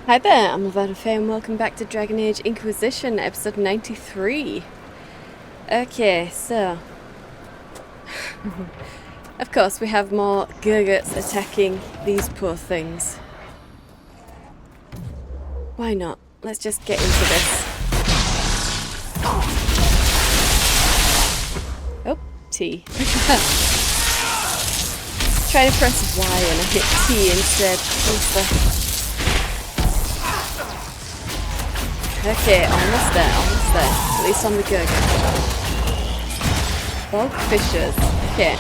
Hi there, I'm Lavellan and welcome back to Dragon Age Inquisition, episode 93. Okay, so... of course, we have more Gurguts attacking these poor things. Why not? Let's just get into this. Oh, T. Try to press Y and I hit T instead. Okay, almost there, At least on the Gurgut. Bog fishers. Okay.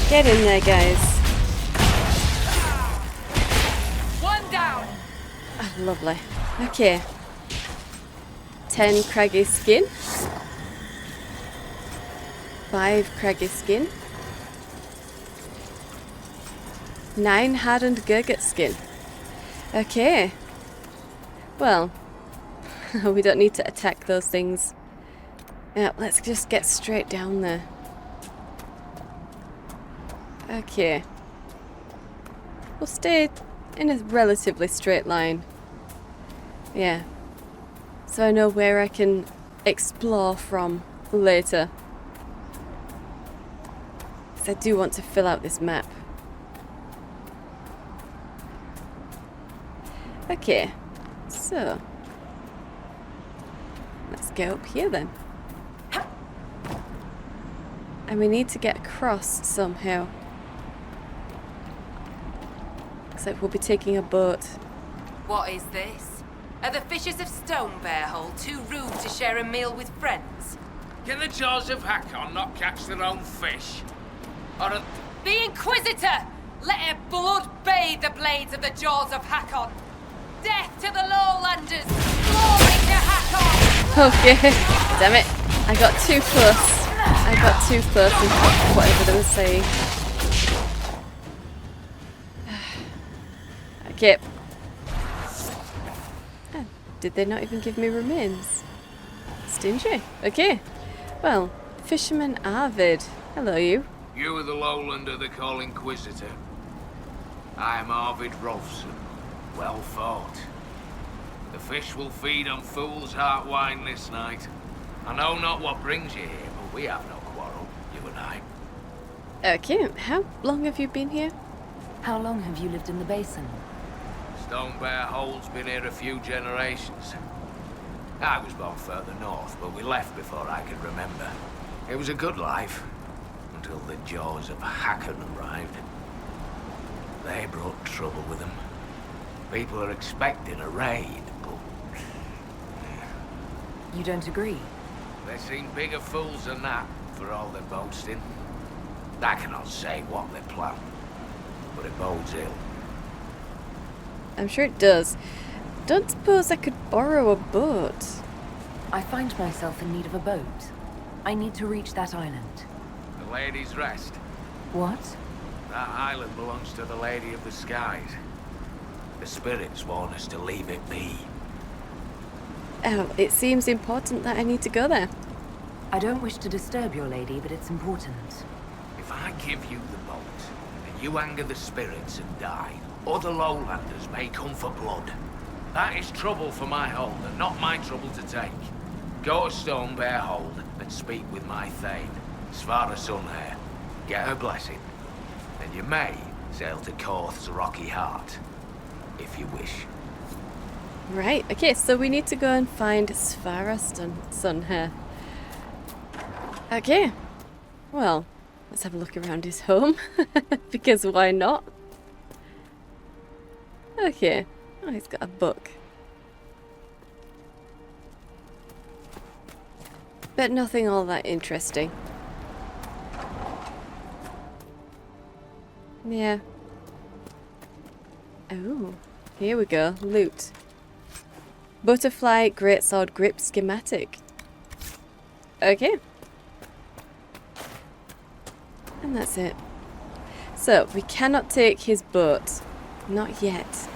Get in there, guys. One down. Oh, lovely. Okay. 10 craggy skin. 5 craggy skin. 9 hardened Gurgut skin. Okay. Well, we don't need to attack those things. Yeah, let's just get straight down there. Okay. We'll stay in a relatively straight line. Yeah. So I know where I can explore from later. Because I do want to fill out this map. Okay, so let's go up here then. And we need to get across somehow. Looks like we'll be taking a boat. What is this? Are the fishers of Stone Bear Hole too rude to share a meal with friends? Can the jaws of Hakon not catch their own fish? Or are... The Inquisitor! Let her blood bathe the blades of the jaws of Hakon! Death to the Lowlanders! Glory to Hakon! Okay, damn it. I got too close. And whatever they were saying. Okay. Oh, did they not even give me remains? Stingy. Okay. Well, Fisherman Arvid. Hello, you. You are the lowlander they call Inquisitor. I am Arvid Rolfson. Well thought. The fish will feed on fool's heart wine this night. I know not what brings you here, but we have no quarrel, you and I. Okay, how long have you been here? How long have you lived in the basin? Stone Bear Hole's been here a few generations. I was born further north, but we left before I could remember. It was a good life, until the jaws of Hakon arrived. They brought trouble with them. People are expecting a raid, but... You don't agree? They seem bigger fools than that, for all their boasting. I cannot say what they plan, but it bodes ill. I'm sure it does. Don't suppose I could borrow a boat? I find myself in need of a boat. I need to reach that island. The Lady's Rest. What? That island belongs to the Lady of the Skies. The spirits warn us to leave it be. Oh, it seems important that I need to go there. I don't wish to disturb your lady, but it's important. If I give you the boat, and you anger the spirits and die, other lowlanders may come for blood. That is trouble for my hold, and not my trouble to take. Go to Stone Bear Hold and speak with my Thane, Svara Sunhair. Get her blessing, and you may sail to Korth's Rocky Heart, if you wish. Right, okay, so we need to go and find Svara Sunhair. Okay, well, let's have a look around his home, because why not? Okay, oh, he's got a book. But nothing all that interesting. Yeah. Oh, here we go, loot. Butterfly Greatsword Grip Schematic. Okay. And that's it. So, we cannot take his boat. Not yet.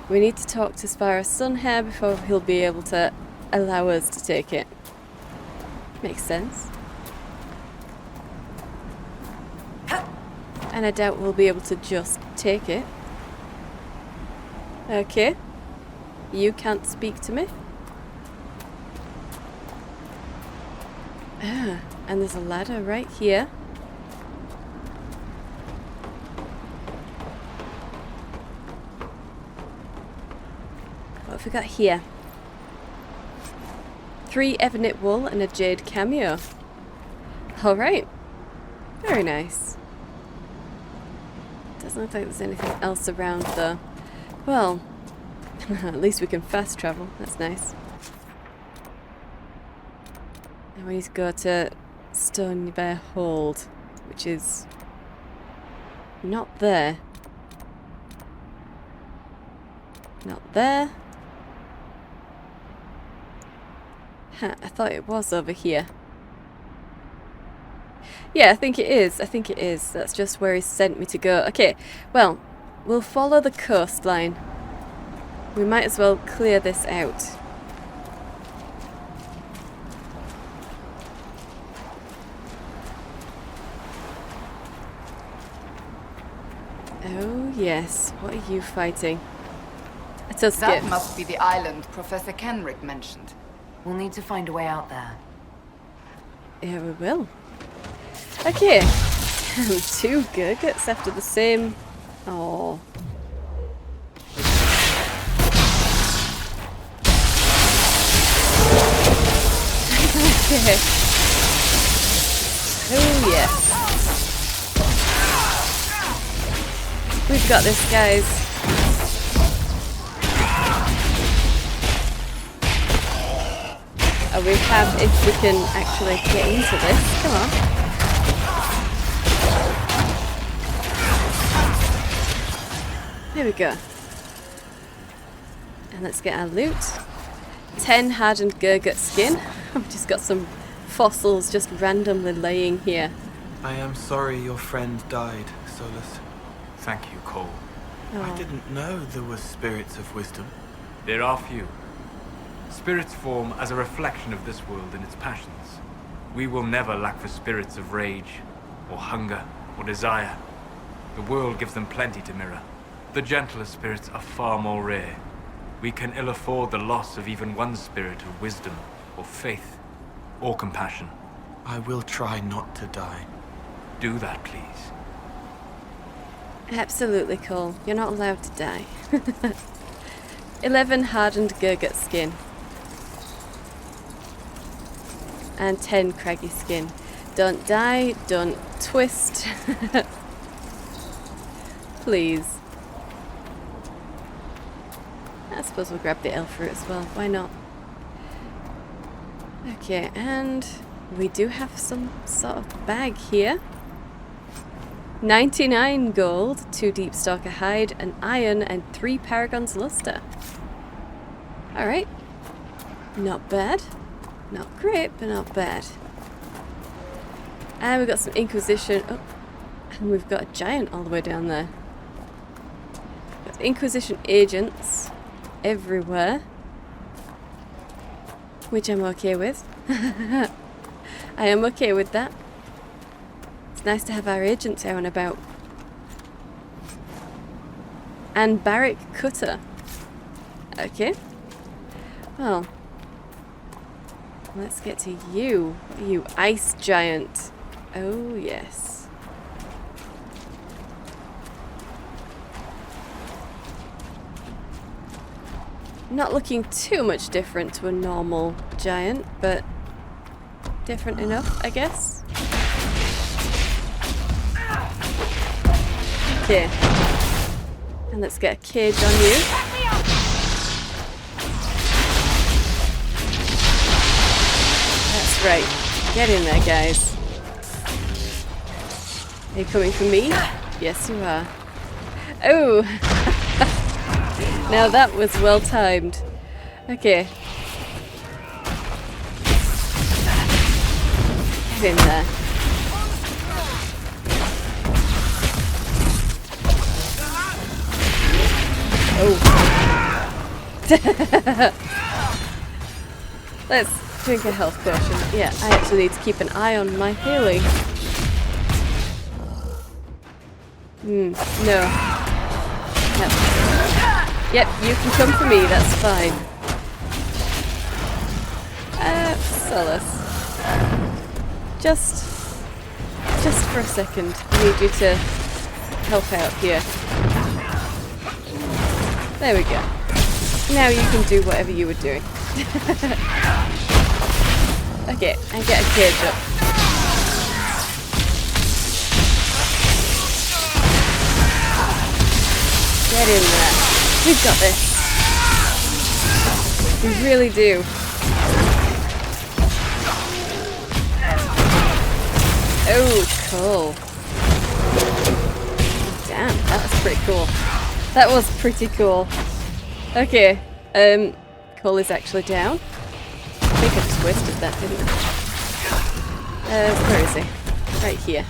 We need to talk to Svara Sunhair before he'll be able to allow us to take it. Makes sense. And I doubt we'll be able to just take it. Okay. You can't speak to me. Ah, and there's a ladder right here. What have we got here? 3 ebonite wool and a jade cameo. Alright. Very nice. Doesn't look like there's anything else around though. Well, at least we can fast travel. That's nice. And we need to go to Stone Bear Hold, which is not there. Not there. Huh, I thought it was over here. Yeah, I think it is. I think it is. That's just where he sent me to go. Okay, well, we'll follow the coastline. We might as well clear this out. Oh, yes. What are you fighting? A Tuskit. That must be the island Professor Kenrick mentioned. We'll need to find a way out there. Yeah, we will. Okay. 2 Gurguts after the same... Oh. Okay. Oh, yes. We've got this, guys. Oh, we have, if we can actually get into this. Come on. There we go. And let's get our loot. 10 hardened Gurgut skin. I've just got some fossils just randomly laying here. I am sorry your friend died, Seylis. Thank you, Cole. Oh. I didn't know there were spirits of wisdom. There are few. Spirits form as a reflection of this world and its passions. We will never lack for spirits of rage, or hunger, or desire. The world gives them plenty to mirror. The gentler spirits are far more rare. We can ill afford the loss of even one spirit of wisdom, or faith, or compassion. I will try not to die. Do that, please. Absolutely, Cole. You're not allowed to die. 11 hardened Gurgut skin. And 10 craggy skin. Don't die, don't twist. Please. I suppose we'll grab the elf fruit as well. Why not? Okay, and we do have some sort of bag here. 99 gold, 2 deep stalker hide, an iron, and 3 paragon's luster. Alright. Not bad. Not great, but not bad. And we've got some Inquisition. Oh, and we've got a giant all the way down there. Got Inquisition agents everywhere, which I'm okay with. I am okay with that. It's nice to have our agents out and about. And Barrack Cutter. Okay. Well, let's get to you, you ice giant. Oh, yes. Not looking too much different to a normal giant, but different enough, I guess. Okay. And let's get a cage on you. That's right. Get in there, guys. Are you coming for me? Yes, you are. Oh! Now that was well timed. Okay. Get in there. Oh. Let's drink a health potion. Yeah, I actually need to keep an eye on my healing. No. No. Yep, you can come for me, that's fine. Seylis. Just for a second, I need you to help out here. There we go. Now you can do whatever you were doing. Okay, and get a cage up. Get in there. We've got this. We really do. Oh, cool. Damn, that was pretty cool. That was pretty cool. Okay, Cole is actually down. I think I just wasted that, didn't I? Where is he? Right here.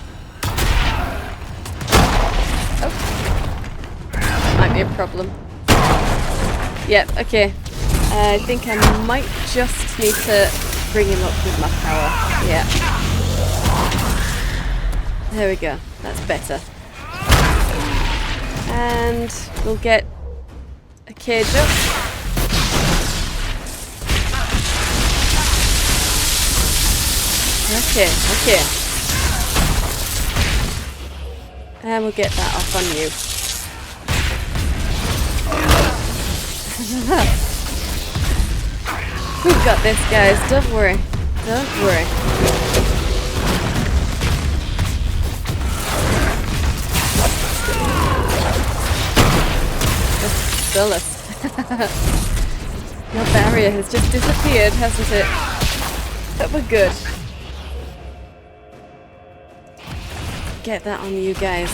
Oh. Might be a problem. Yep, okay. I think I might just need to bring him up with my power. Yeah. There we go. That's better. And we'll get a cage up. Okay, okay. And we'll get that off on you. We've got this, guys. Don't worry. Don't worry. Seylis. Your barrier has just disappeared, hasn't it? But we're good. Get that on you guys.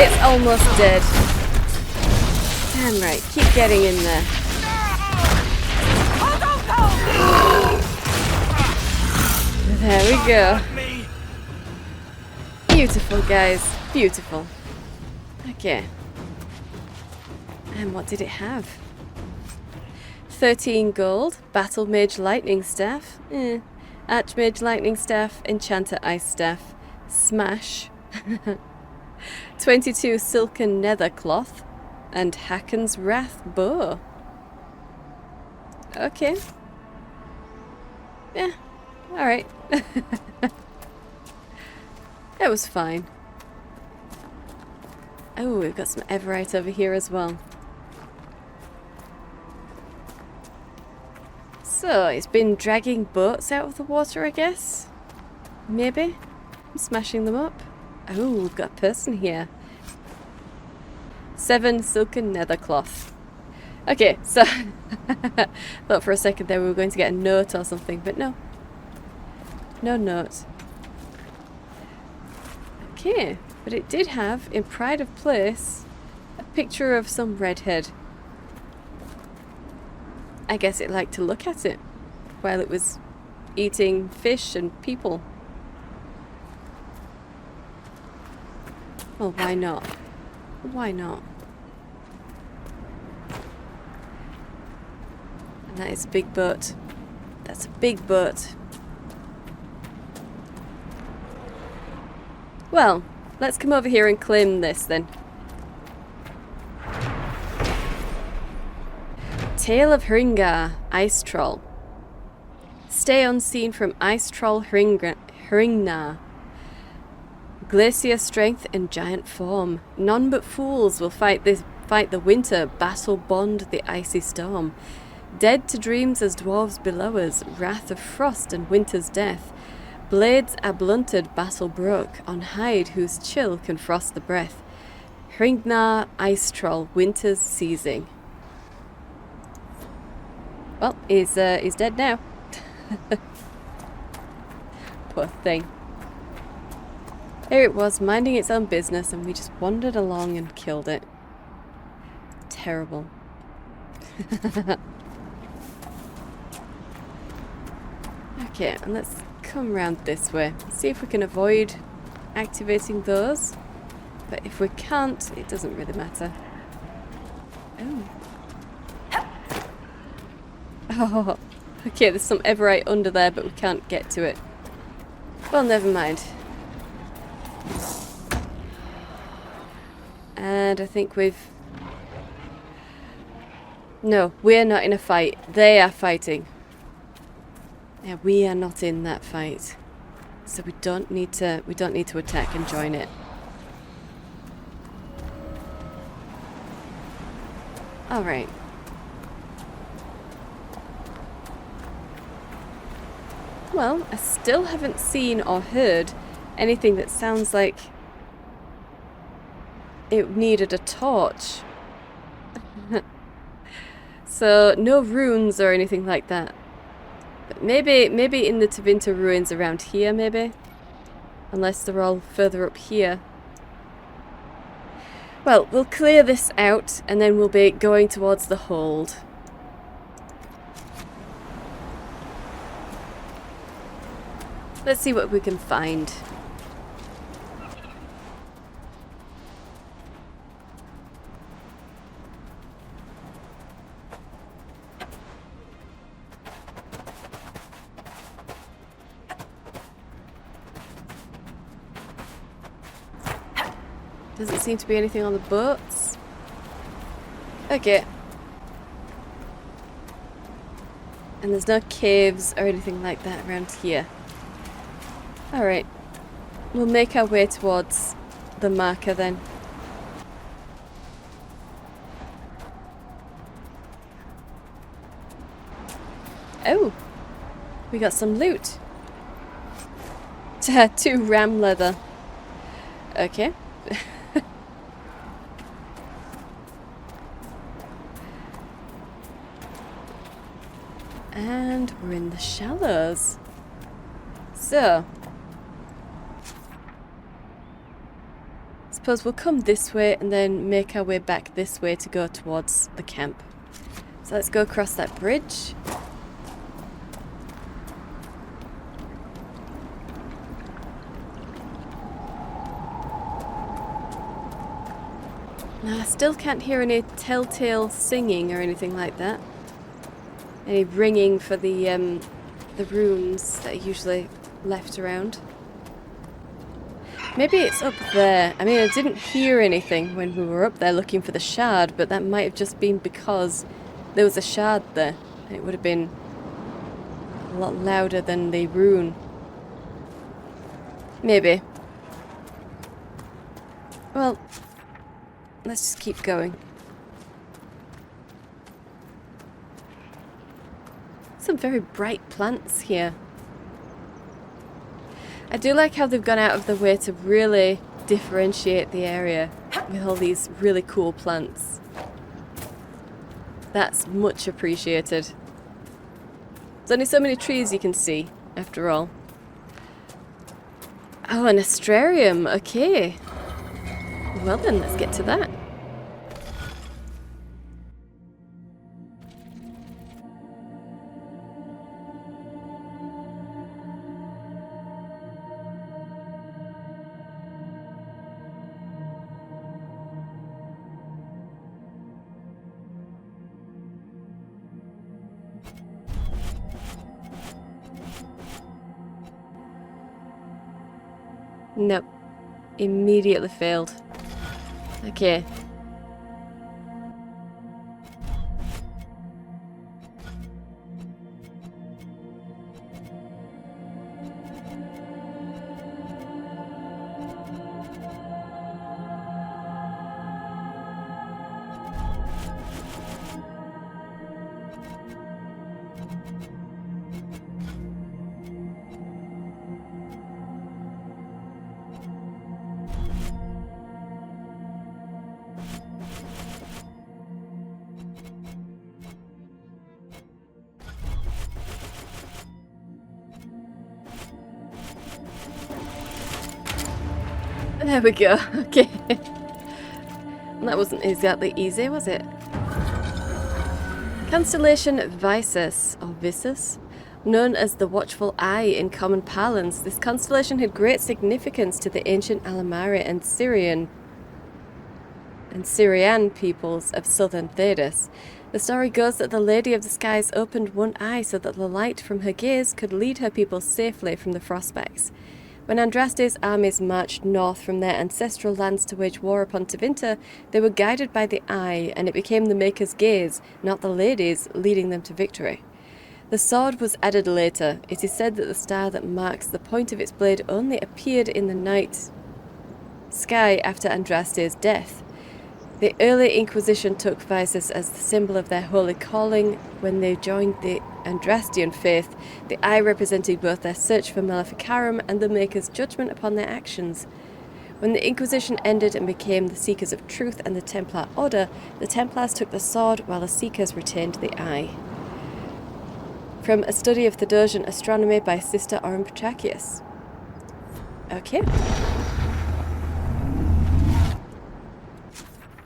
It's almost dead. Damn right, keep getting in there. There we go. Beautiful, guys. Beautiful. Okay. And what did it have? 13 gold. Battle Mage Lightning Staff. Archmage Lightning Staff. Enchanter Ice Staff. Smash. 22 Silken Nether Cloth. And Hakon's Wrath Bow. Okay. Yeah. Alright. That was fine. Oh, we've got some Everite over here as well. So, it's been dragging boats out of the water, I guess? Maybe? Smashing them up? Oh, we've got a person here. 7 Silken Nether Cloth. Okay, so... thought for a second there we were going to get a note or something, but no. No note. Okay, but it did have, in pride of place, a picture of some redhead. I guess it liked to look at it while it was eating fish and people. Well, why not? Why not? And that is a big boat. That's a big boat. Well, let's come over here and claim this then. Tale of Hringar, Ice Troll. Stay unseen from Ice Troll Hringnar. Glacier strength and giant form. None but fools will fight the winter, battle bond the icy storm. Dead to dreams as dwarves below us, wrath of frost and winter's death. Blades are blunted, battle broke, on hide whose chill can frost the breath. Hringnar, Ice Troll, winter's seizing. Well, he's dead now. Poor thing. Here it was, minding its own business, and we just wandered along and killed it. Terrible. Okay, and let's come round this way. See if we can avoid activating those. But if we can't, it doesn't really matter. Oh. Oh. Okay, there's some Everite under there, but we can't get to it. Well, never mind. And I think we've... No, we're not in a fight. They are fighting. Yeah, we are not in that fight. So we don't need to attack and join it. Alright. Well, I still haven't seen or heard anything that sounds like it needed a torch. So, no runes or anything like that. But maybe in the Tevinter ruins around here, maybe? Unless they're all further up here. Well, we'll clear this out, and then we'll be going towards the hold. Let's see what we can find. Doesn't seem to be anything on the boats. Okay. And there's no caves or anything like that around here. Alright. We'll make our way towards the marker then. Oh! We got some loot. 2 ram leather. Okay. And we're in the shallows. So, suppose we'll come this way and then make our way back this way to go towards the camp. So let's go across that bridge. Now, I still can't hear any telltale singing or anything like that. Any ringing for the runes that are usually left around. Maybe it's up there. I mean, I didn't hear anything when we were up there looking for the shard, but that might have just been because there was a shard there. And it would have been a lot louder than the rune. Maybe. Well, let's just keep going. Some very bright plants here. I do like how they've gone out of their way to really differentiate the area with all these really cool plants. That's much appreciated. There's only so many trees you can see, after all. Oh, an astrarium, okay. Well then, let's get to that. Nope. Immediately failed. Okay. There we go. Okay. That wasn't exactly easy, was it? Constellation Visus, or Visus, known as the Watchful Eye in common parlance, this constellation had great significance to the ancient Alamari and Syrian peoples of southern Thedas. The story goes that the Lady of the Skies opened one eye so that the light from her gaze could lead her people safely from the frostbacks. When Andraste's armies marched north from their ancestral lands to wage war upon Tevinter, they were guided by the eye, and it became the Maker's gaze, not the lady's, leading them to victory. The sword was added later. It is said that the star that marks the point of its blade only appeared in the night sky after Andraste's death. The early Inquisition took Visus as the symbol of their holy calling. When they joined the Andrastian faith, the eye represented both their search for Maleficarum and the Maker's judgment upon their actions. When the Inquisition ended and became the Seekers of Truth and the Templar Order, the Templars took the sword while the Seekers retained the eye. From A Study of Thedosian Astronomy by Sister Oren Petrachius. Okay.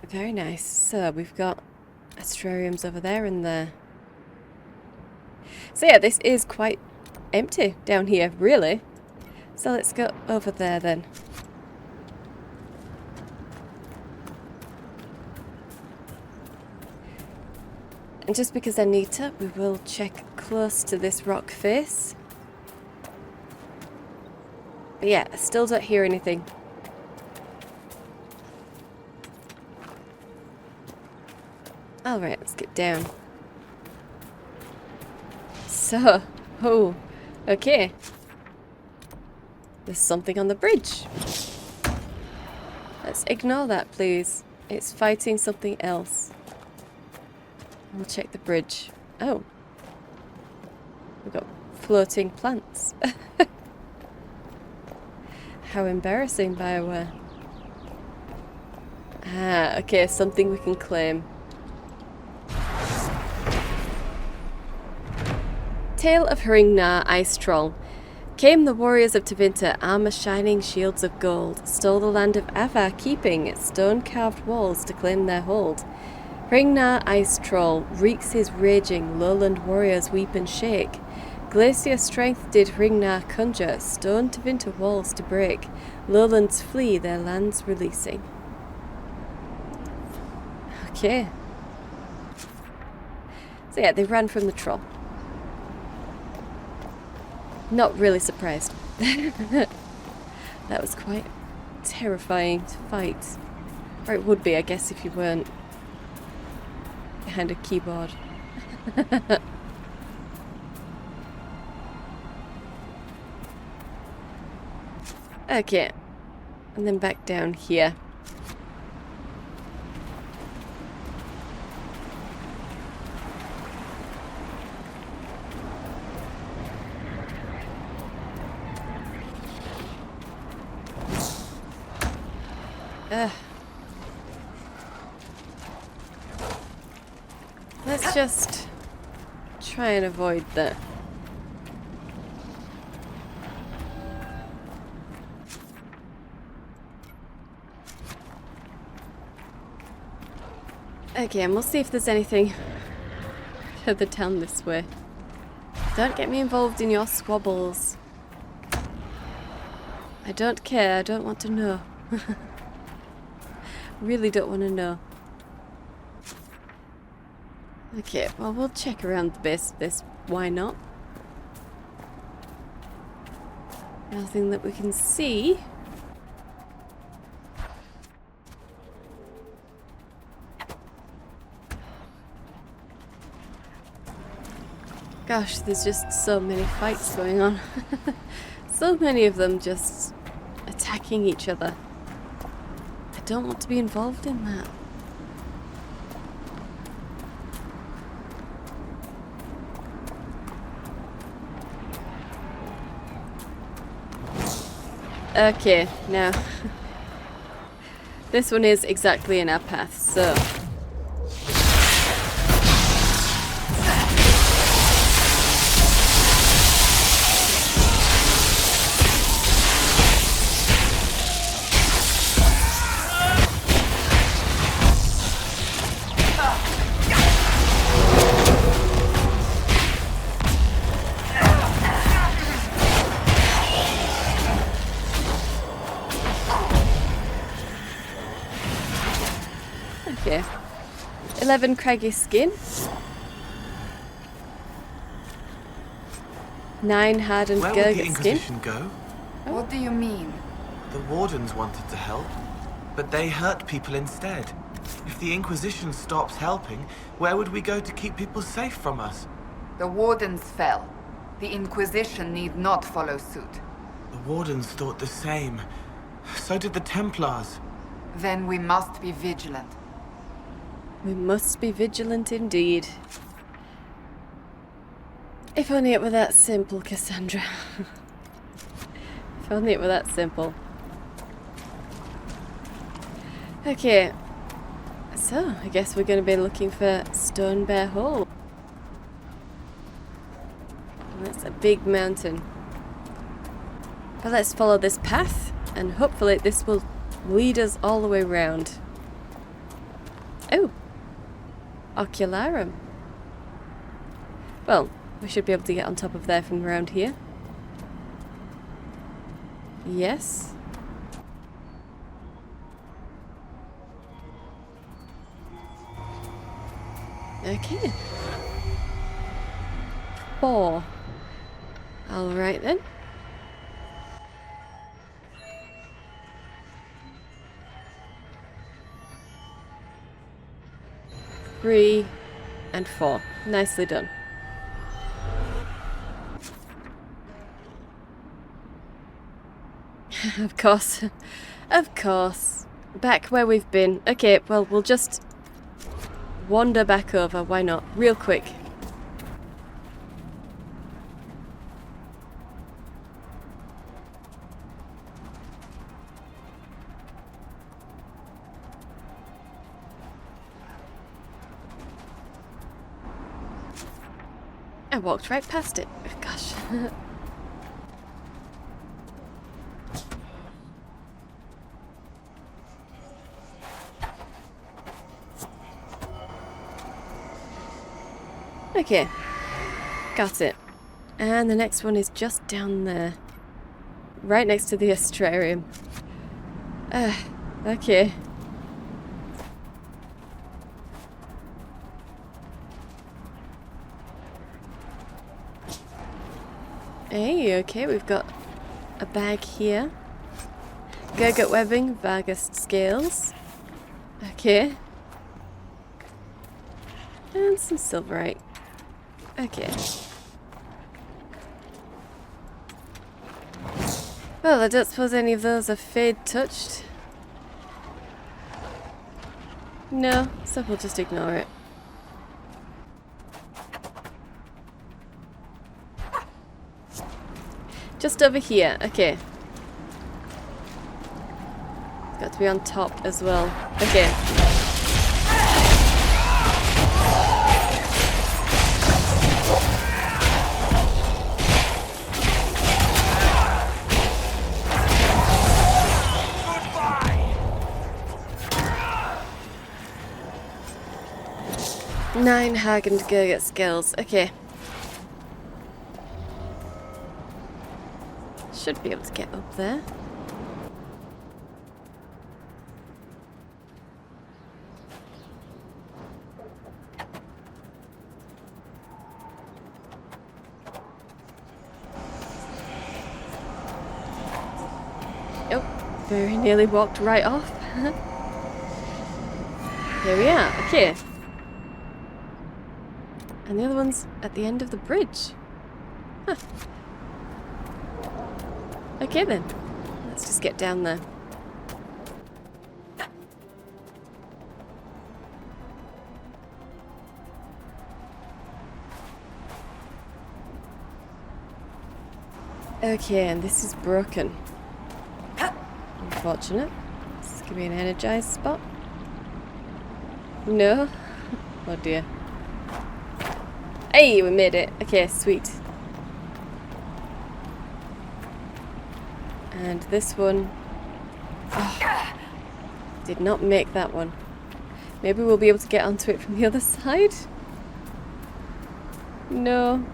Very nice. So we've got astrariums over there and there. So yeah, this is quite empty down here, really. So let's go over there then. And just because I need to, we will check close to this rock face. But yeah, I still don't hear anything. Alright, let's get down. So, oh, okay. There's something on the bridge. Let's ignore that, please. It's fighting something else. We'll check the bridge. Oh. We've got floating plants. How embarrassing, BioWare. Ah, okay, something we can claim. Tale of Hringnar, Ice Troll. Came the warriors of Tevinter, armor shining shields of gold, stole the land of Avar, keeping its stone-carved walls to claim their hold. Hringnar, Ice Troll, wreaks his raging, lowland warriors weep and shake. Glacier strength did Hringnar conjure, stone Tevinter walls to break, lowlands flee, their lands releasing. Okay. So yeah, they ran from the troll. Not really surprised. That was quite terrifying to fight. Or it would be, I guess, if you weren't behind a keyboard. Okay. And then back down here. Let's just try and avoid that. Okay, and we'll see if there's anything further down this way. Don't get me involved in your squabbles. I don't care, I don't want to know. Really don't want to know. Okay, well, we'll check around the base of this. Why not? Nothing that we can see. Gosh, there's just so many fights going on. So many of them just attacking each other. I don't want to be involved in that. Okay, now this one is exactly in our path, so okay. 11 craggy skin. 9 hardened Where will the Gurgut skin. Inquisition go? What do you mean? The Wardens wanted to help, but they hurt people instead. If the Inquisition stops helping, where would we go to keep people safe from us? The Wardens fell. The Inquisition need not follow suit. The Wardens thought the same. So did the Templars. Then we must be vigilant. We must be vigilant indeed. If only it were that simple, Cassandra. If only it were that simple. Okay. So, I guess we're going to be looking for Stone Bear Hole. That's a big mountain. But let's follow this path, and hopefully this will lead us all the way round. Oh! Ocularum. Well, we should be able to get on top of there from around here. Yes. Okay. 4. Alright then. 3 and 4. Nicely done. Of course. Of course. Back where we've been. Okay, well, we'll just wander back over. Why not? Real quick. I walked right past it. Gosh. Okay. Got it. And the next one is just down there. Right next to the astrarium. Okay. Hey, okay, we've got a bag here. Gurgut webbing, Vargas scales. Okay. And some silverite. Okay. Well, I don't suppose any of those are fade touched. No, so we'll just ignore it. Just over here, okay. It's got to be on top as well. Okay. Nine hardened Gurgut skills. Okay. Should be able to get up there. Oh, very nearly walked right off. Here we are. Okay. And the other one's at the end of the bridge. Huh. Okay then, let's just get down there. Okay, and this is broken. Unfortunate. This is gonna be an energized spot. No? Oh dear. Hey, we made it. Okay, sweet. And this one, oh, did not make that one. Maybe we'll be able to get onto it from the other side? No.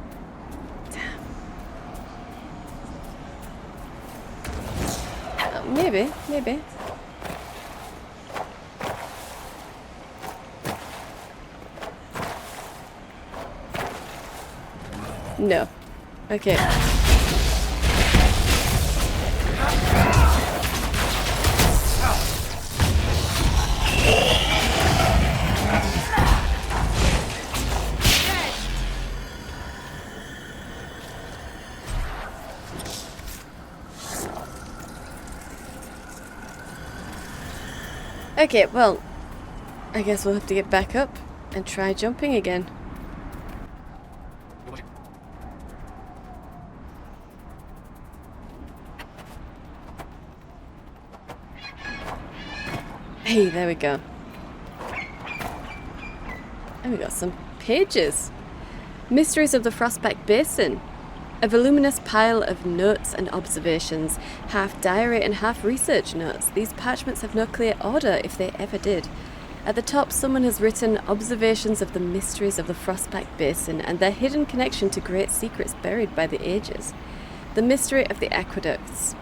Damn. Maybe, maybe. No. Okay. Okay, well, I guess we'll have to get back up and try jumping again. Hey, there we go. And we got some pages. Mysteries of the Frostback Basin. A voluminous pile of notes and observations, half diary and half research notes. These parchments have no clear order, if they ever did. At the top, someone has written observations of the mysteries of the Frostback Basin and their hidden connection to great secrets buried by the ages. The mystery of the aqueducts.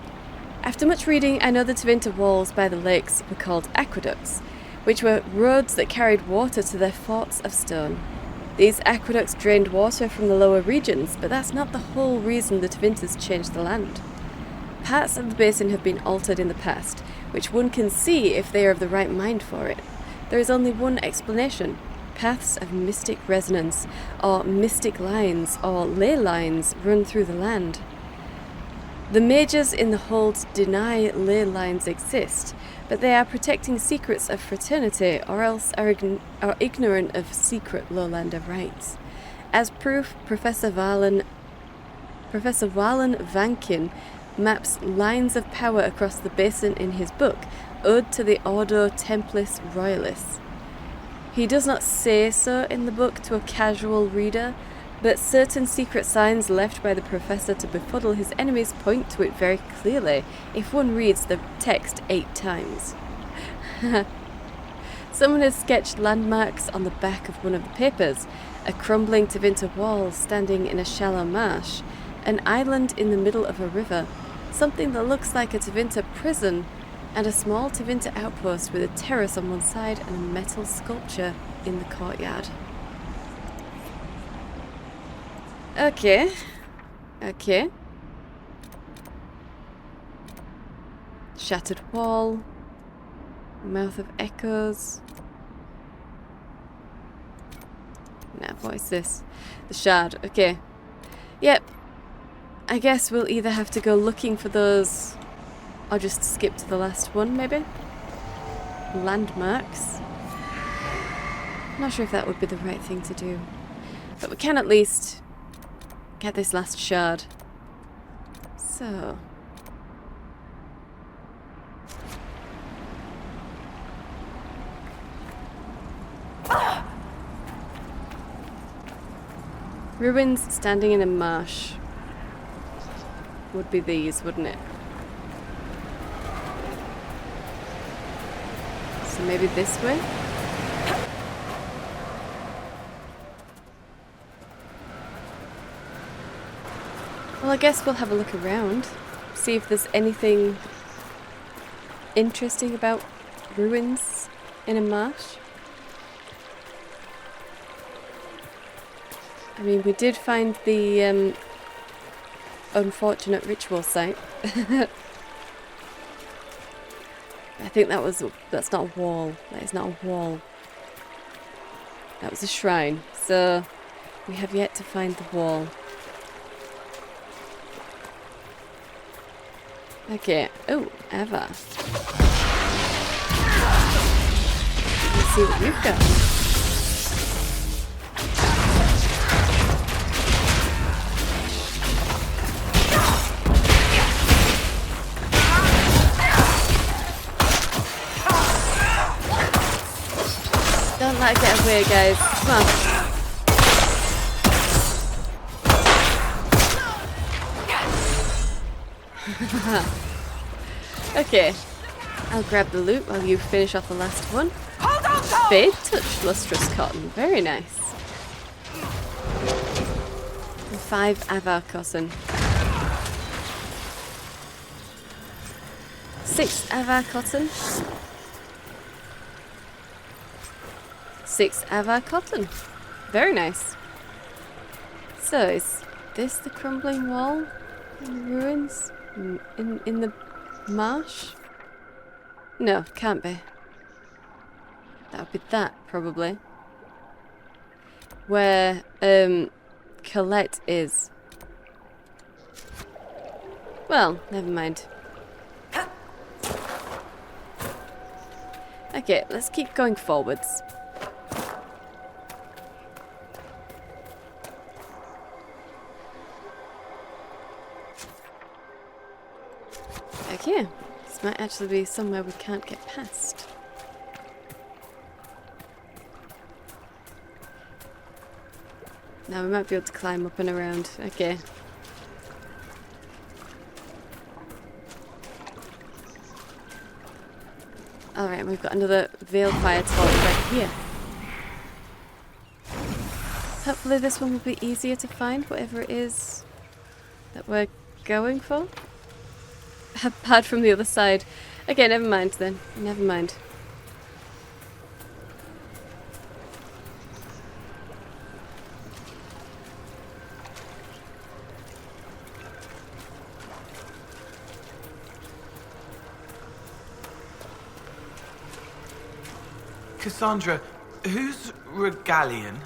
After much reading, I know the Tevinter walls by the lakes were called aqueducts, which were roads that carried water to their forts of stone. These aqueducts drained water from the lower regions, but that's not the whole reason the Tevinters changed the land. Parts of the basin have been altered in the past, which one can see if they are of the right mind for it. There is only one explanation: paths of mystic resonance, or mystic lines, or ley lines run through the land. The mages in the hold deny ley lines exist, but they are protecting secrets of fraternity, or else are ignorant of secret lowlander rites. As proof, Professor Lavellan Vankin maps lines of power across the basin in his book, Ode to the Ordo Templis Royalis. He does not say so in the book to a casual reader, but certain secret signs left by the professor to befuddle his enemies point to it very clearly if one reads the text 8 times. Someone has sketched landmarks on the back of one of the papers: a crumbling Tevinter wall standing in a shallow marsh, an island in the middle of a river, something that looks like a Tevinter prison, and a small Tevinter outpost with a terrace on one side and a metal sculpture in the courtyard. Okay. Shattered wall. Mouth of echoes. Now, what is this? The shard. Okay. Yep. I guess we'll either have to go looking for those, or just skip to the last one, maybe? Landmarks. Not sure if that would be the right thing to do. But we can at least get this last shard. So. Ruins standing in a marsh. Would be these, wouldn't it? So maybe this way? Well, I guess we'll have a look around, see if there's anything interesting about ruins in a marsh. I mean, we did find the unfortunate ritual site. I think that's not a wall. That is not a wall. That was a shrine. So we have yet to find the wall. Okay. Oh, Ava. Let's see what you've got. Don't let it get away, guys. Come on. Okay, I'll grab the loot while you finish off the last one. Fade touch lustrous cotton, very nice. And 5 avar cotton. 6 avar cotton. 6 avar cotton. Very nice. So is this the crumbling wall in the ruins? In the marsh? No, can't be. That would be that, probably. Where, Colette is. Well, never mind. Okay, let's keep going forwards. Okay, this might actually be somewhere we can't get past. Now we might be able to climb up and around. Okay. Alright, we've got another veiled fire torch right here. Hopefully this one will be easier to find, whatever it is that we're going for. Bad from the other side. Okay, never mind then. Never mind. Cassandra, who's Regalian?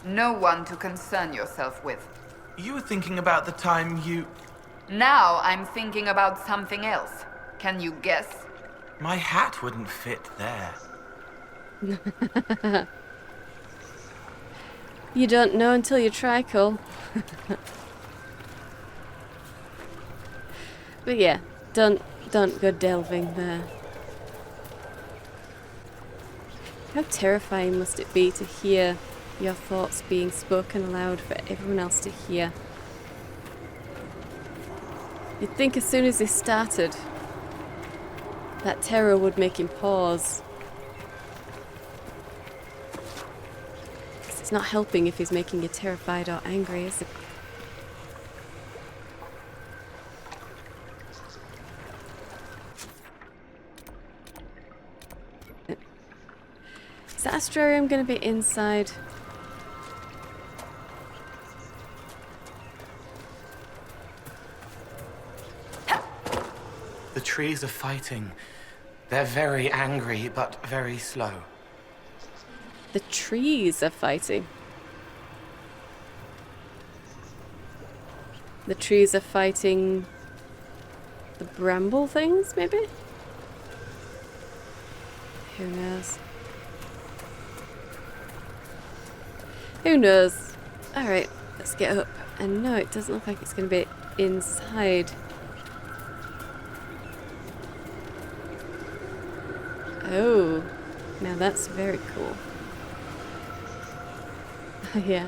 No one to concern yourself with. You were thinking about the time you... Now I'm thinking about something else. Can you guess? My hat wouldn't fit there. You don't know until you try, Cole. But yeah, don't go delving there. How terrifying must it be to hear your thoughts being spoken aloud for everyone else to hear? You'd think as soon as he started, that terror would make him pause. 'Cause it's not helping if he's making you terrified or angry, is it? Is that astrarium going to be inside? The trees are fighting. They're very angry, but very slow. The trees are fighting. The trees are fighting the bramble things, maybe? Who knows? Who knows? Alright, let's get up. And no, it doesn't look like it's going to be inside. Oh, now that's very cool. Yeah,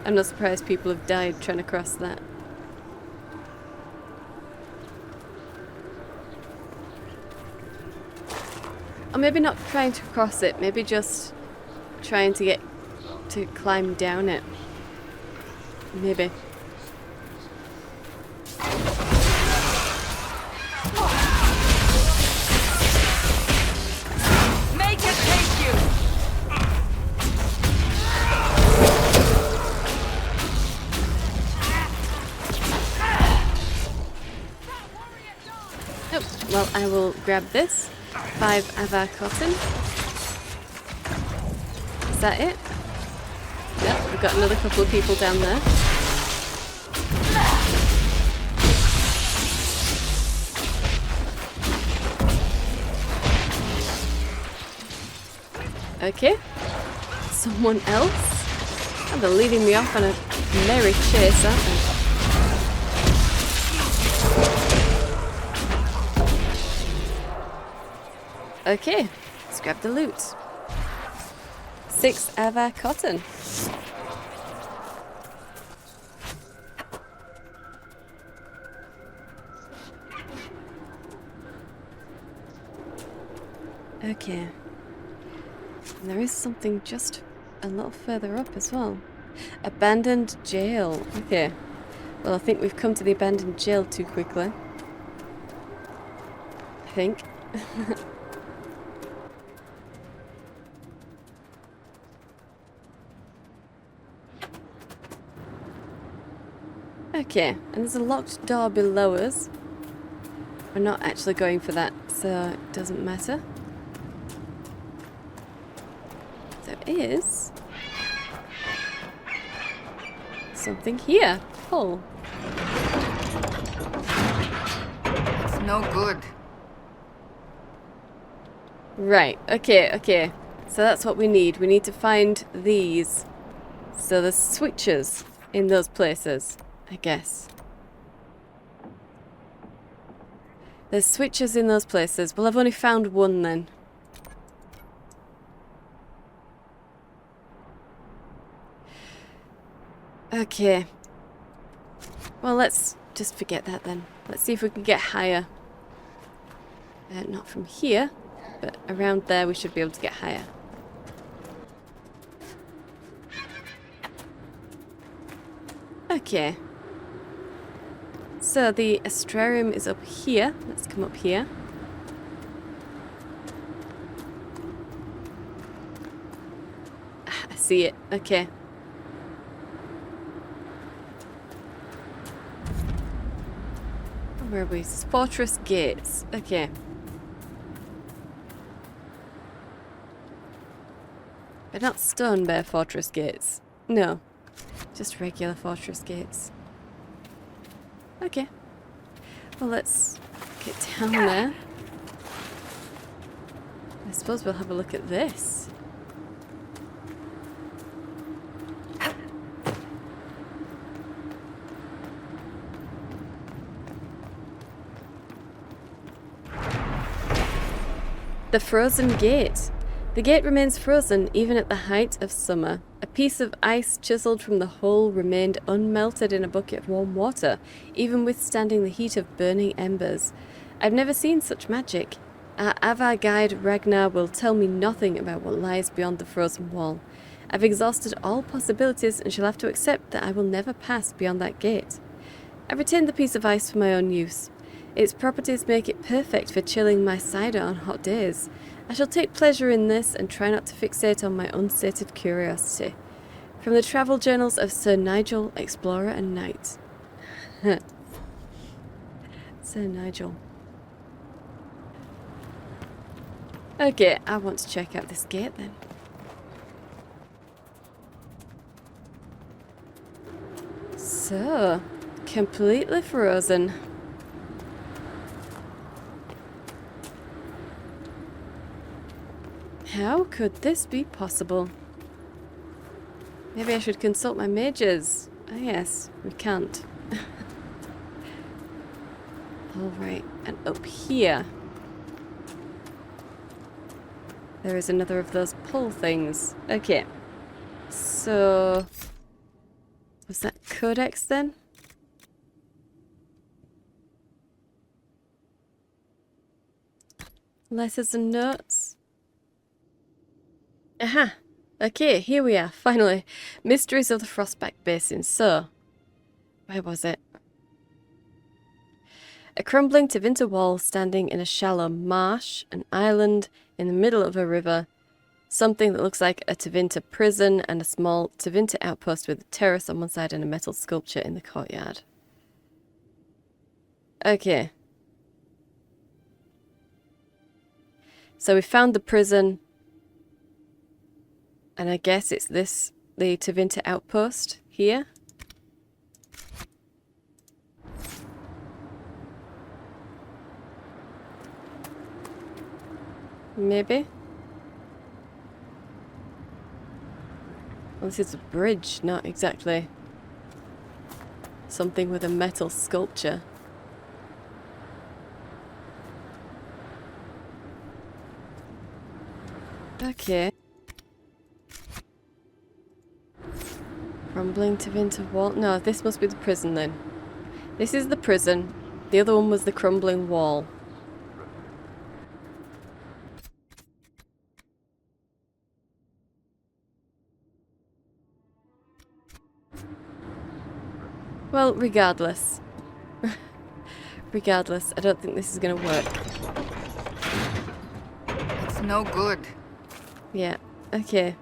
I'm not surprised people have died trying to cross that. Or maybe not trying to cross it, maybe just trying to get to climb down it. Maybe. Make it take you! Oh, well, I will grab this. 5 avar cotton. Is that it? Yep, we've got another couple of people down there. Okay. Someone else? Oh, they're leading me off on a merry chase, aren't they? Okay, let's grab the loot. 6 avar cotton. Okay. And there is something just a little further up as well. Abandoned jail. Okay. Well, I think we've come to the abandoned jail too quickly. I think. Okay, and there's a locked door below us. We're not actually going for that, so it doesn't matter. There is something here. Pull. It's no good. Right, okay, okay. So that's what we need. We need to find these. So there's switches in those places, I guess. There's switches in those places. Well, I've only found one then. Okay. Well, let's just forget that then. Let's see if we can get higher. Not from here, but around there we should be able to get higher. Okay. So the astrarium is up here. Let's come up here. I see it. Okay. Where are we? Fortress gates. Okay. They're not stone bear fortress gates. No. Just regular fortress gates. Okay. Well, let's get down there. I suppose we'll have a look at this. The frozen gate. The gate remains frozen even at the height of summer. A piece of ice chiseled from the hole remained unmelted in a bucket of warm water, even withstanding the heat of burning embers. I've never seen such magic. Our Avar guide Ragnar will tell me nothing about what lies beyond the frozen wall. I've exhausted all possibilities and shall have to accept that I will never pass beyond that gate. I've retained the piece of ice for my own use. Its properties make it perfect for chilling my cider on hot days. I shall take pleasure in this and try not to fixate on my unsated curiosity. From the travel journals of Sir Nigel, Explorer and Knight. Sir Nigel. Okay, I want to check out this gate then. So, completely frozen. How could this be possible? Maybe I should consult my mages. Ah, yes, we can't. Alright, and up here there is another of those pull things. Okay. So was that Codex then? Letters and notes. Aha! Okay, here we are, finally. Mysteries of the Frostback Basin. So, where was it? A crumbling Tevinter wall standing in a shallow marsh, an island in the middle of a river, something that looks like a Tevinter prison, and a small Tevinter outpost with a terrace on one side and a metal sculpture in the courtyard. Okay. So we found the prison. And I guess it's this, the Tevinter outpost here. Maybe. Well, this is a bridge, not exactly something with a metal sculpture. Okay. Crumbling Tevinter wall. No, this must be the prison then. This is the prison. The other one was the crumbling wall. Well, regardless. Regardless, I don't think this is going to work. It's no good. Yeah, okay.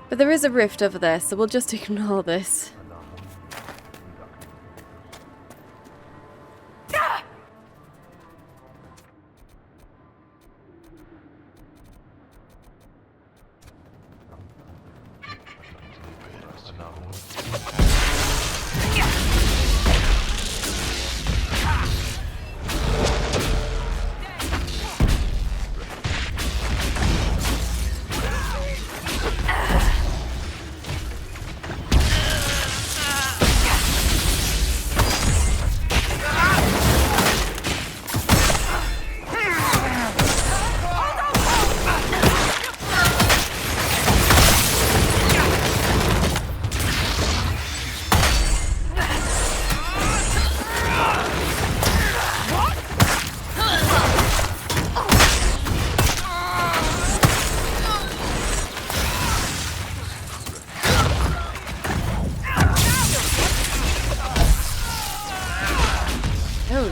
But there is a rift over there, so we'll just ignore this.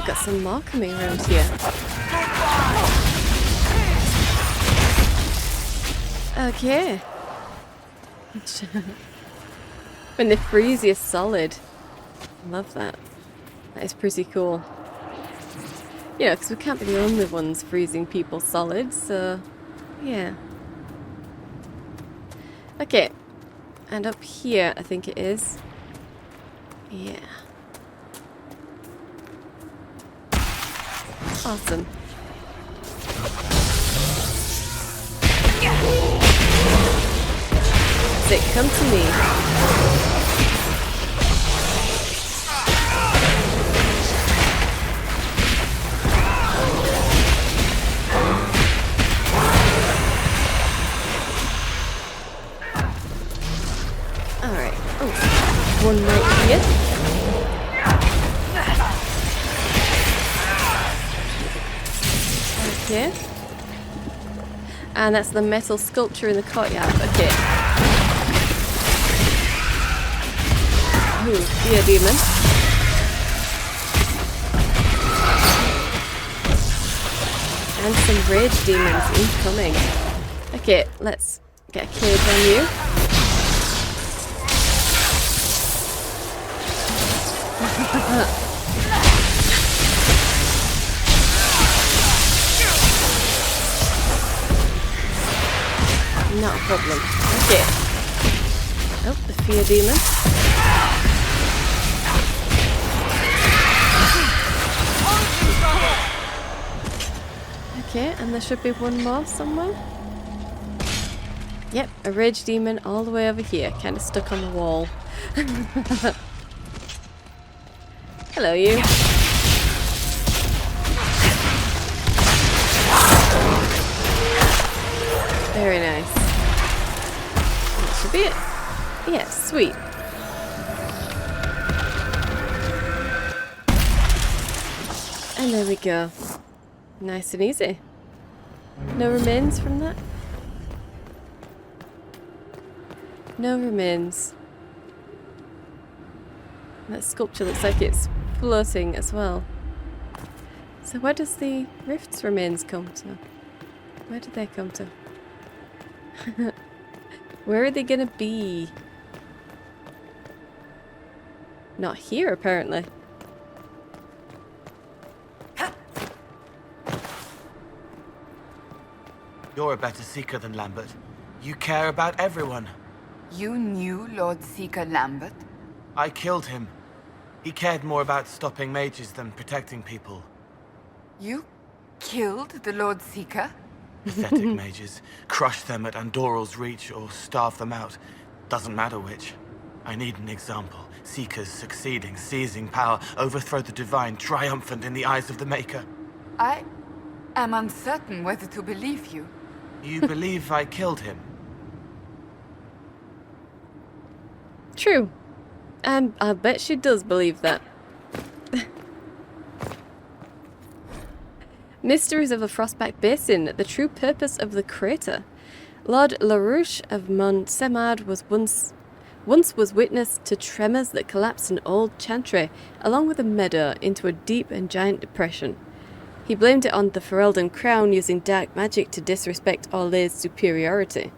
we've got some more coming around here. Okay. When they freeze you solid. Love that. That is pretty cool. You know, because we can't be the only ones freezing people solid, so yeah. Okay. And up here, I think it is. Yeah. Awesome. Sick, come to me. Alright. Oh, one right here. Okay. And that's the metal sculpture in the courtyard. Okay. Ooh, yeah, demon. And some rage demons incoming. Okay, let's get a cage on you. Not a problem. Okay. Oh, the fear demon. Okay, and there should be one more somewhere. Yep, a rage demon all the way over here, kind of stuck on the wall. Hello, you. Very nice. That should be it. Yeah, sweet. And there we go. Nice and easy. No remains from that? No remains. That sculpture looks like it's floating as well. So where does the rift's remains come to? Where did they come to? Where are they gonna be? Not here, apparently. You're a better seeker than Lambert. You care about everyone. You knew Lord Seeker Lambert? I killed him. He cared more about stopping mages than protecting people. You killed the Lord Seeker? Pathetic mages. Crush them at Andorral's reach or starve them out. Doesn't matter which. I need an example. Seekers succeeding, seizing power, overthrow the divine, triumphant in the eyes of the Maker. I am uncertain whether to believe you. You believe I killed him? True. I bet she does believe that. Mysteries of the Frostback Basin, the true purpose of the crater. Lord LaRouche of Montsemard was once was witness to tremors that collapsed an old chantry, along with a meadow, into a deep and giant depression. He blamed it on the Ferelden crown using dark magic to disrespect Orla's superiority.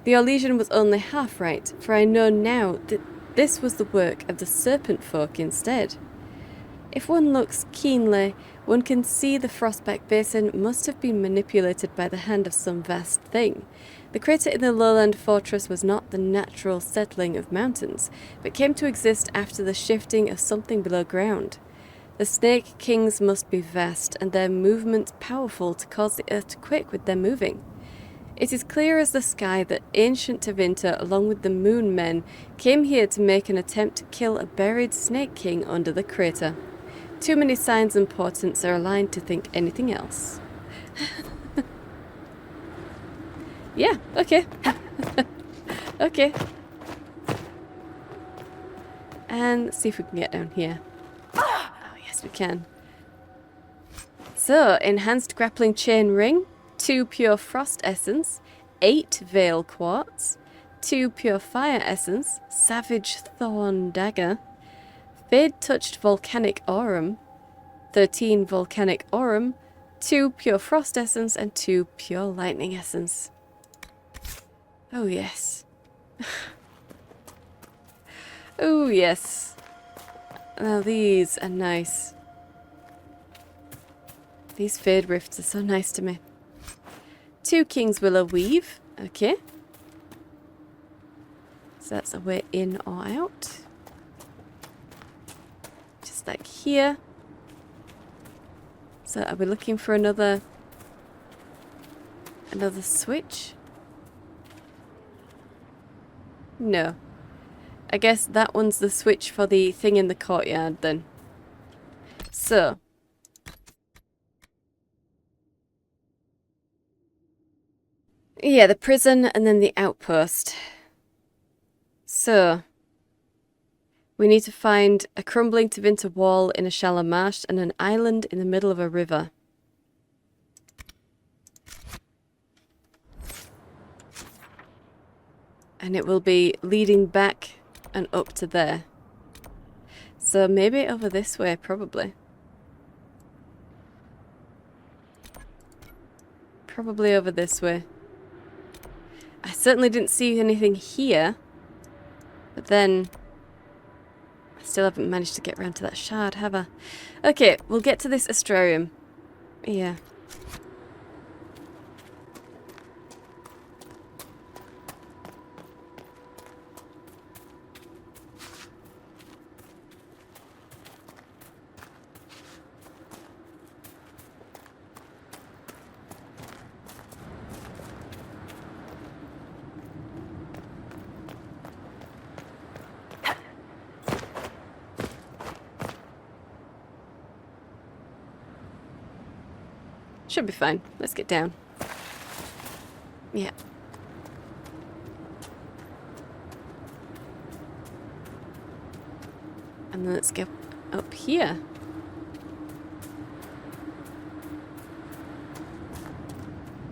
The Orlesian was only half right, for I know now that this was the work of the serpent folk instead. If one looks keenly, one can see the Frostback Basin must have been manipulated by the hand of some vast thing. The crater in the lowland fortress was not the natural settling of mountains, but came to exist after the shifting of something below ground. The Snake Kings must be vast, and their movements powerful to cause the earth to quake with their moving. It is clear as the sky that ancient Tevinter, along with the Moon Men, came here to make an attempt to kill a buried Snake King under the crater. Too many signs and portents are aligned to think anything else. Yeah, okay. Okay. And let's see if we can get down here. Oh, yes, we can. So, enhanced grappling chain ring, 2 pure frost essence, 8 veil quartz, 2 pure fire essence, savage thorn dagger, fade touched volcanic aurum, 13 volcanic aurum, 2 pure frost essence, and 2 pure lightning essence. Oh yes. Oh yes. Now these are nice. These fade rifts are so nice to me. 2 King's Willow Weave. Okay. So that's a way in or out. Just like here. So are we looking for another switch? No. I guess that one's the switch for the thing in the courtyard then. So. Yeah, the prison and then the outpost. So. We need to find a crumbling to winter wall in a shallow marsh and an island in the middle of a river. And it will be leading back and up to there. So maybe over this way, probably. Probably over this way. I certainly didn't see anything here. But then I still haven't managed to get around to that shard, have I? Okay, we'll get to this astrarium. Yeah. Should be fine. Let's get down. Yeah. And then let's get up here.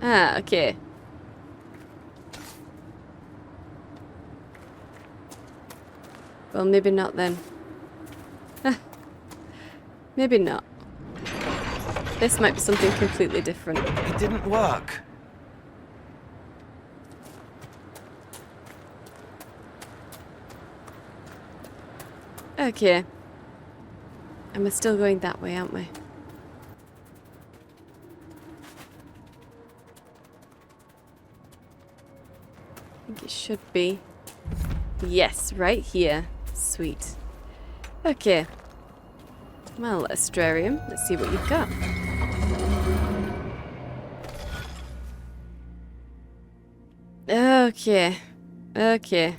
Ah, okay. Well, maybe not then. Maybe not. This might be something completely different. It didn't work. Okay. And we're still going that way, aren't we? I think it should be. Yes, right here. Sweet. Okay. Well, Astrarium, let's see what you've got. Okay. Okay.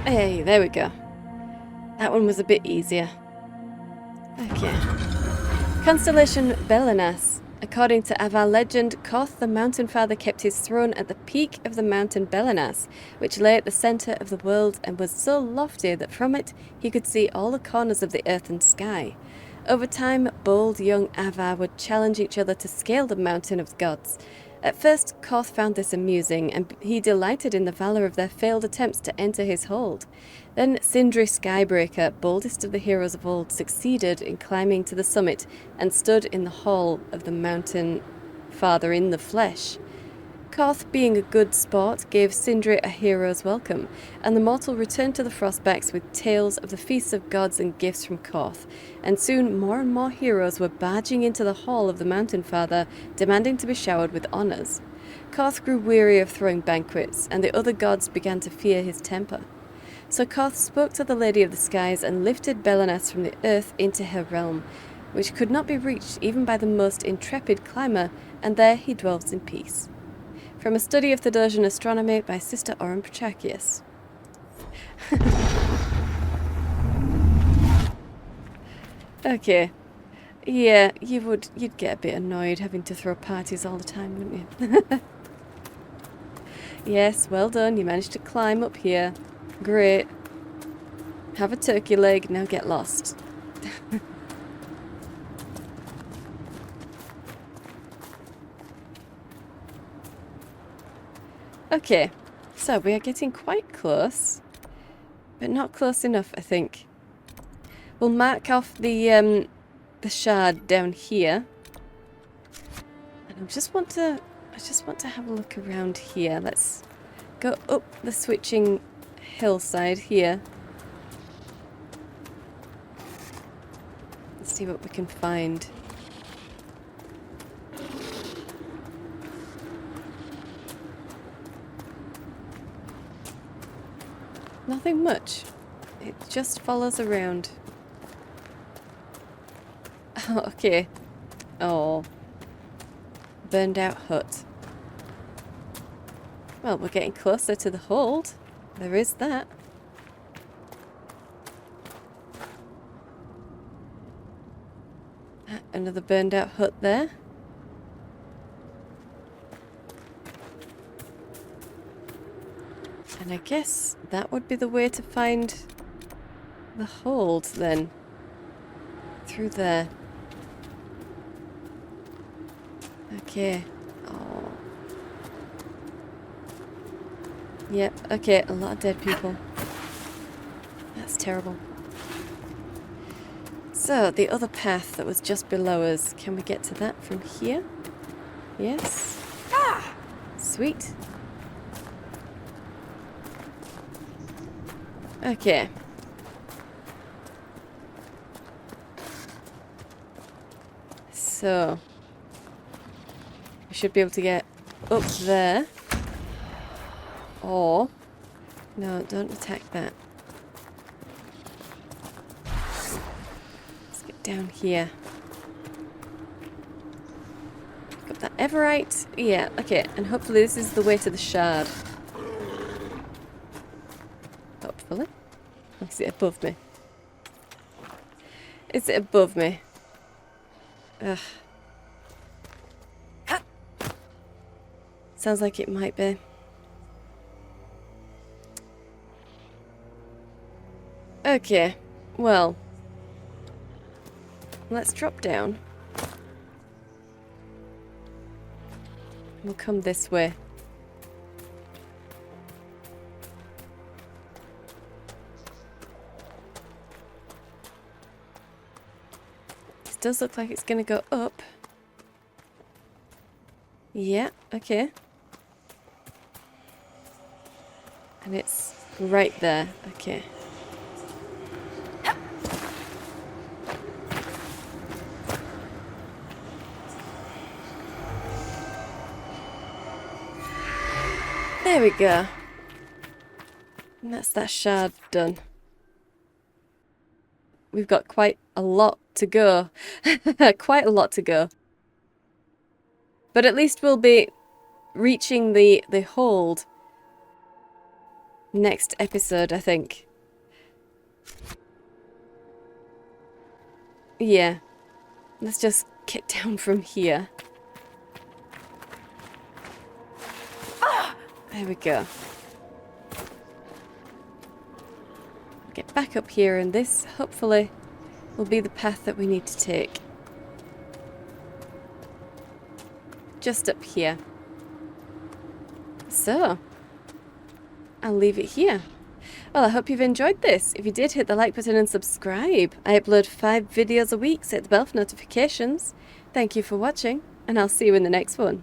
Hey, there we go. That one was a bit easier. Okay. Constellation Belenas. According to Avar legend, Koth the Mountain Father kept his throne at the peak of the mountain Belenas, which lay at the centre of the world and was so lofty that from it he could see all the corners of the earth and sky. Over time, bold young Avar would challenge each other to scale the mountain of the gods. At first, Koth found this amusing, and he delighted in the valour of their failed attempts to enter his hold. Then Sindri Skybreaker, boldest of the heroes of old, succeeded in climbing to the summit and stood in the hall of the mountain father in the flesh. Koth, being a good sport, gave Sindri a hero's welcome, and the mortal returned to the Frostbacks with tales of the feasts of gods and gifts from Koth, and soon more and more heroes were barging into the hall of the Mountain Father, demanding to be showered with honours. Koth grew weary of throwing banquets, and the other gods began to fear his temper. So Koth spoke to the Lady of the Skies and lifted Belenas from the earth into her realm, which could not be reached even by the most intrepid climber, and there he dwells in peace. From a study of Thedosian astronomy by Sister Oren Prochakius. Okay. Yeah, you'd get a bit annoyed having to throw parties all the time, wouldn't you? Yes, well done. You managed to climb up here. Great. Have a turkey leg. Now get lost. Okay. So we are getting quite close. But not close enough, I think. We'll mark off the shard down here. And I just want to have a look around here. Let's go up the switching hillside here. Let's see what we can find. Nothing much. It just follows around. Oh, okay. Oh. Burned out hut. Well, we're getting closer to the hold. There is that. Another burned out hut there. And I guess that would be the way to find the hold then. Through there. Okay. Oh. Yep, okay, a lot of dead people. That's terrible. So, the other path that was just below us, can we get to that from here? Yes. Sweet. Okay. So, we should be able to get up there. Or, no, don't attack that. Let's get down here. Got that Everite? Yeah, okay, and hopefully this is the way to the shard. Hopefully. Is it above me? Is it above me? Ugh. Sounds like it might be. Okay, well. Let's drop down. We'll come this way. Does look like it's going to go up. Yeah, okay. And it's right there. Okay. There we go. And that's that shard done. We've got quite a lot to go. Quite a lot to go. But at least we'll be reaching the hold next episode, I think. Yeah. Let's just get down from here. There we go. Get back up here, and this, hopefully, will be the path that we need to take. Just up here. So, I'll leave it here. Well, I hope you've enjoyed this. If you did, hit the like button and subscribe. I upload 5 videos a week, set the bell for notifications. Thank you for watching, and I'll see you in the next one.